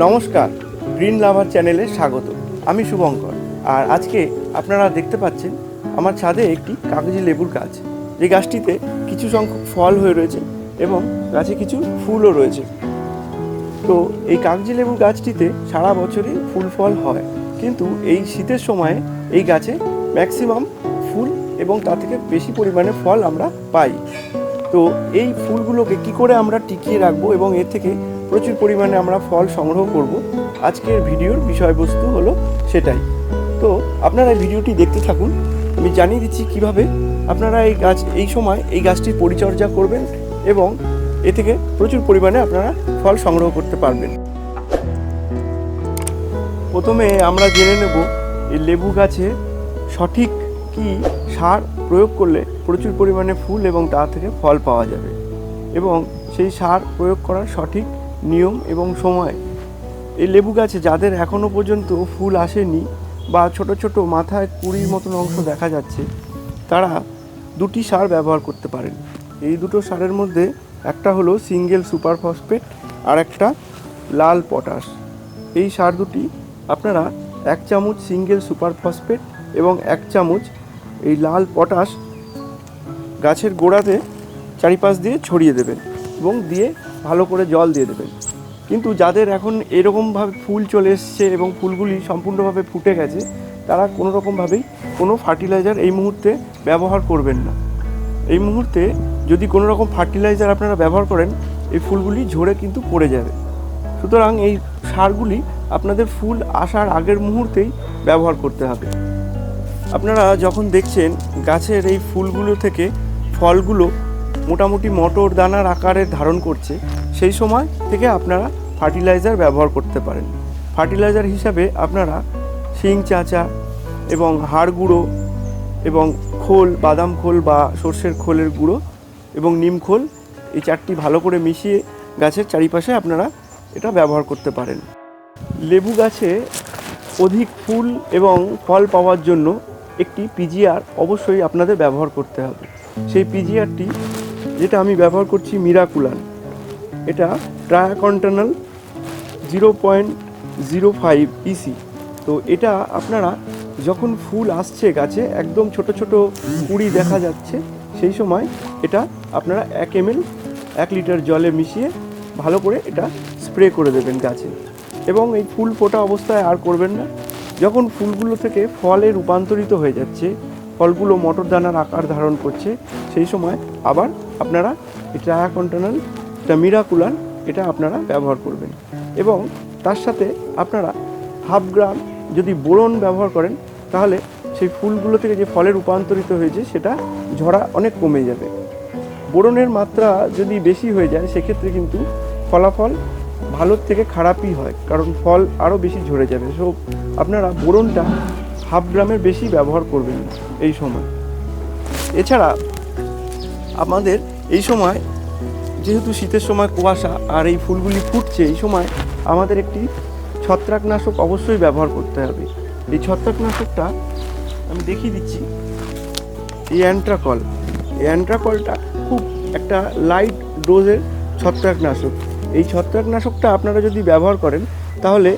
নমস্কার, গ্রিন লাভার চ্যানেলে স্বাগত। আমি শুভঙ্কর। আর আজকে আপনারা দেখতে পাচ্ছেন আমার ছাদে একটি কাগজি লেবুর গাছ। এই গাছটিতে কিছু সংখ্যক ফল হয়ে রয়েছে এবং গাছে কিছু ফুলও রয়েছে। তো এই কাগজি লেবুর গাছটিতে সারা বছরই ফুল ফল হয়, কিন্তু এই শীতের সময়ে এই গাছে ম্যাক্সিমাম ফুল এবং তার থেকে বেশি পরিমাণে ফল আমরা পাই। তো এই ফুলগুলোকে কি করে আমরা টিকিয়ে রাখবো এবং এর থেকে প্রচুর পরিমাণে আমরা ফল সংগ্রহ করব, আজকের ভিডিওর বিষয়বস্তু হলো সেটাই। তো আপনারা এই ভিডিওটি দেখতে থাকুন। আমি জানিয়ে দিচ্ছি কিভাবে আপনারা এই সময় এই গাছটির পরিচর্যা করবেন এবং এ থেকে প্রচুর পরিমাণে আপনারা ফল সংগ্রহ করতে পারবেন। প্রথমে আমরা জেনে নেব এই লেবু গাছে সঠিক কি সার প্রয়োগ করলে প্রচুর পরিমাণে ফুল এবং তা থেকে ফল পাওয়া যাবে, এবং সেই সার প্রয়োগ করার সঠিক নিয়ম এবং সময়। এই লেবু গাছে যাদের এখনও পর্যন্ত ফুল আসেনি বা ছোট ছোট মাথায় কুড়ির মতন অংশ দেখা যাচ্ছে, তারা দুটি সার ব্যবহার করতে পারেন। এই দুটো সারের মধ্যে একটা হলো সিঙ্গেল সুপার ফসফেট আর একটা লাল পটাশ। এই সার দুটি আপনারা 1 চামচ সিঙ্গেল সুপার ফসফেট এবং 1 চামচ এই লাল পটাশ গাছের গোড়াতে চারিপাশ দিয়ে ছড়িয়ে দেবেন এবং দিয়ে ভালো করে জল দিয়ে দেবেন। কিন্তু যাদের এখন এরকমভাবে ফুল চলে এসছে এবং ফুলগুলি সম্পূর্ণভাবে ফুটে গেছে, তারা কোনো রকমভাবেই কোনো ফার্টিলাইজার এই মুহূর্তে ব্যবহার করবেন না। এই মুহূর্তে যদি কোনো রকম ফার্টিলাইজার আপনারা ব্যবহার করেন, এই ফুলগুলি ঝরে কিন্তু পড়ে যাবে। সুতরাং এই সারগুলি আপনাদের ফুল আসার আগের মুহূর্তেই ব্যবহার করতে হবে। আপনারা যখন দেখছেন গাছের এই ফুলগুলো থেকে ফলগুলো মোটামুটি মটর দানার আকারে ধারণ করছে, সেই সময় থেকে আপনারা ফার্টিলাইজার ব্যবহার করতে পারেন। ফার্টিলাইজার হিসাবে আপনারা শিং চাঁচা এবং হাড় গুঁড়ো এবং খোল, বাদাম খোল বা সর্ষের খোলের গুঁড়ো এবং নিম খোল, এই চারটি ভালো করে মিশিয়ে গাছের চারিপাশে আপনারা এটা ব্যবহার করতে পারেন। লেবু গাছে অধিক ফুল এবং ফল পাওয়ার জন্য একটি পিজিআর অবশ্যই আপনাদের ব্যবহার করতে হবে। সেই পিজিআরটি, যেটা আমি ব্যবহার করছি, মিরাকুলান। এটা ট্রায়াকন্টানাল 0.05 ইসি। তো এটা আপনারা যখন ফুল আসছে গাছে, একদম ছোট ছোট কুঁড়ি দেখা যাচ্ছে, সেই সময় এটা আপনারা 1 ml 1 লিটার জলে মিশিয়ে ভালো করে এটা স্প্রে করে দেবেন গাছে। এবং এই ফুল ফোটা অবস্থায় আর করবেন না। যখন ফুলগুলো থেকে ফলে রূপান্তরিত হয়ে যাচ্ছে, ফলগুলো মটর দানার আকার ধারণ করছে, সেই সময় আবার আপনারা এই ট্রায়াকন্টানাল, এটা মিরাকুলান, এটা আপনারা ব্যবহার করবেন। এবং তার সাথে আপনারা 1/2 গ্রাম যদি বোরন ব্যবহার করেন, তাহলে সেই ফুলগুলো থেকে যে ফলে রূপান্তরিত হয়েছে সেটা ঝরা অনেক কমে যাবে। বোরনের মাত্রা যদি বেশি হয়ে যায়, সেক্ষেত্রে কিন্তু ফলাফল ভালোর থেকে খারাপই হয়, কারণ ফল আরও বেশি ঝরে যাবে। সো আপনারা বোরনটা 1/2 গ্রামের বেশি ব্যবহার করবেন না এই সময়। এছাড়া আমাদের এই সময় যেহেতু শীতের সময় কুয়াশা আর এই ফুলগুলি ফুটছে, এই সময় আমাদের একটি ছত্রাকনাশক অবশ্যই ব্যবহার করতে হবে। এই ছত্রাকনাশকটা আমি দেখিয়ে দিচ্ছি। এই অ্যান্ট্রাকল, এই অ্যান্ট্রাকলটা খুব একটা লাইট ডোজের ছত্রাকনাশক। এই ছত্রাকনাশকটা আপনারা যদি ব্যবহার করেন, তাহলে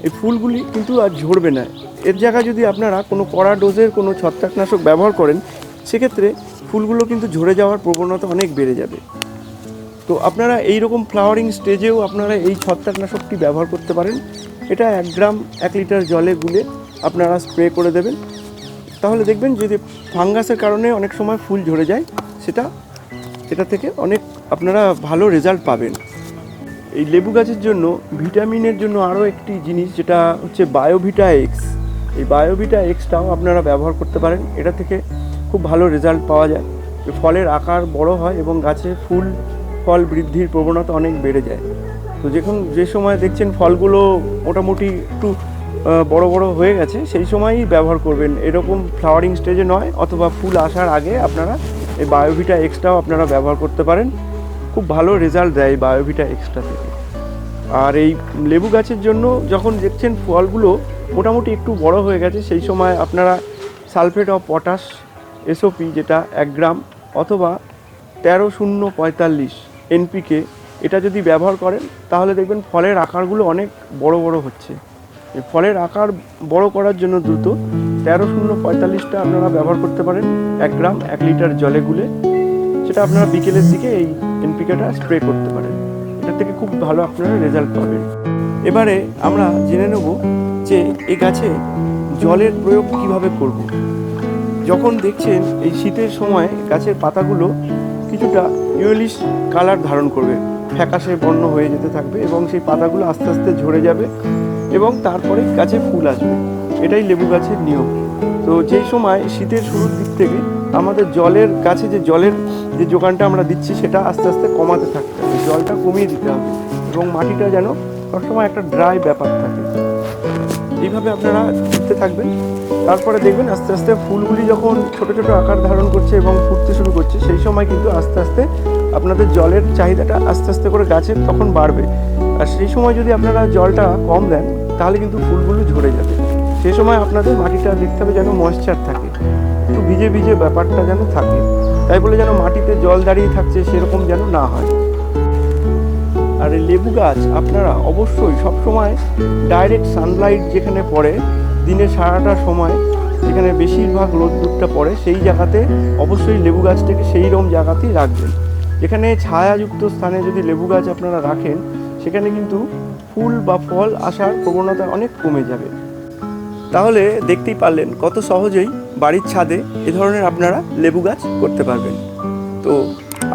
এই ফুলগুলি কিন্তু আর ঝরবে না। এর জায়গায় যদি আপনারা কোনো কড়া ডোজের কোনো ছত্রাকনাশক ব্যবহার করেন, সেক্ষেত্রে ফুলগুলো কিন্তু ঝরে যাওয়ার প্রবণতা অনেক বেড়ে যাবে। তো আপনারা এই রকম ফ্লাওয়ারিং স্টেজেও আপনারা এই ছত্রাকনাশকটি ব্যবহার করতে পারেন। এটা 1 গ্রাম 1 লিটার জলে গুলে আপনারা স্প্রে করে দেবেন। তাহলে দেখবেন যদি ফাঙ্গাসের কারণে অনেক সময় ফুল ঝরে যায়, সেটা থেকে অনেক আপনারা ভালো রেজাল্ট পাবেন। এই লেবু গাছের জন্য ভিটামিনের জন্য আরও একটি জিনিস, যেটা হচ্ছে বায়োভিটা এক্স। এই বায়োভিটা এক্সটাও আপনারা ব্যবহার করতে পারেন। এটা থেকে খুব ভালো রেজাল্ট পাওয়া যায়। ফলের আকার বড় হয় এবং গাছে ফল বৃদ্ধির প্রবণতা অনেক বেড়ে যায়। তো যে সময় দেখছেন ফলগুলো মোটামুটি একটু বড় বড় হয়ে গেছে, সেই সময়ই ব্যবহার করবেন। এরকম ফ্লাওয়ারিং স্টেজে নয়, অথবা ফুল আসার আগে আপনারা এই বায়োভিটা এক্সটাও আপনারা ব্যবহার করতে পারেন। খুব ভালো রেজাল্ট দেয় এই বায়োভিটা এক্সটা থেকে। আর এই লেবু গাছের জন্য যখন দেখছেন ফলগুলো মোটামুটি একটু বড় হয়ে গেছে, সেই সময় আপনারা সালফেট অফ পটাশ এসওপি, যেটা 1 গ্রাম, অথবা 13-0-45 NPK, এটা যদি ব্যবহার করেন তাহলে দেখবেন ফলের আকারগুলো অনেক বড় বড় হচ্ছে। এই ফলের আকার বড় করার জন্য দ্রুত 13-0-45টা আপনারা ব্যবহার করতে পারেন 1 গ্রাম 1 লিটার জলে গুলে। সেটা আপনারা বিকেলের দিকে এই এনপিকেটা স্প্রে করতে পারেন। এটা থেকে খুব ভালো আপনারা রেজাল্ট পাবেন। এবারে আমরা জেনে নেব যে এই গাছে জলের প্রয়োগ কিভাবে করব। যখন দেখছেন এই শীতের সময় গাছের পাতাগুলো কিছুটা ইয়েলিশ কালার ধারণ করবে, ফ্যাকাশে বর্ণ হয়ে যেতে থাকবে এবং সেই পাতাগুলো আস্তে আস্তে ঝরে যাবে এবং তারপরে গাছে ফুল আসবে। এটাই লেবু গাছের নিয়ম। তো যেই সময় শীতের শুরুর দিক থেকে আমাদের জলের গাছে যে জলের যে যোগানটা আমরা দিচ্ছি সেটা আস্তে আস্তে কমাতে থাকতে হবে, জলটা কমিয়ে দিতে হবে এবং মাটিটা যেন সবসময় একটা ড্রাই ব্যাপার থাকে। এইভাবে আপনারা করতে থাকবেন। তারপরে দেখবেন আস্তে আস্তে ফুলগুলি যখন ছোট ছোট আকার ধারণ করছে এবং ফুটতে শুরু করছে, সেই সময় কিন্তু আস্তে আস্তে আপনাদের জলের চাহিদাটা আস্তে আস্তে করে গাছের তখন বাড়বে। আর সেই সময় যদি আপনারা জলটা কম দেন তাহলে কিন্তু ফুলগুলো ঝরে যাবে। সেই সময় আপনাদের মাটিটা দেখতে হবে যেন ময়েশ্চার থাকে, একটু ভিজে ভিজে ব্যাপারটা যেন থাকে, তাই বলে যেন মাটিতে জল দাঁড়িয়ে থাকছে সেরকম যেন না হয়। আর এই লেবু গাছ আপনারা অবশ্যই সবসময় ডাইরেক্ট সানলাইট যেখানে পড়ে, দিনের সারাটা সময় যেখানে বেশিরভাগ রোদ্দুরটা পড়ে, সেই জায়গাতে অবশ্যই লেবু গাছটাকে সেই রকম জায়গাতেই রাখবেন। যেখানে ছায়াযুক্ত স্থানে যদি লেবু গাছ আপনারা রাখেন, সেখানে কিন্তু ফুল বা ফল আসার প্রবণতা অনেক কমে যাবে। তাহলে দেখতেই পারলেন কত সহজেই বাড়ির ছাদে এ ধরনের আপনারা লেবু গাছ করতে পারবেন। তো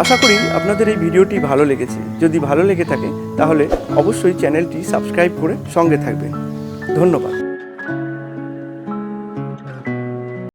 আশা করি আপনাদের এই ভিডিওটি ভালো লেগেছে। যদি ভালো লেগে থাকে তাহলে অবশ্যই চ্যানেলটি সাবস্ক্রাইব করে সঙ্গে থাকবেন। ধন্যবাদ।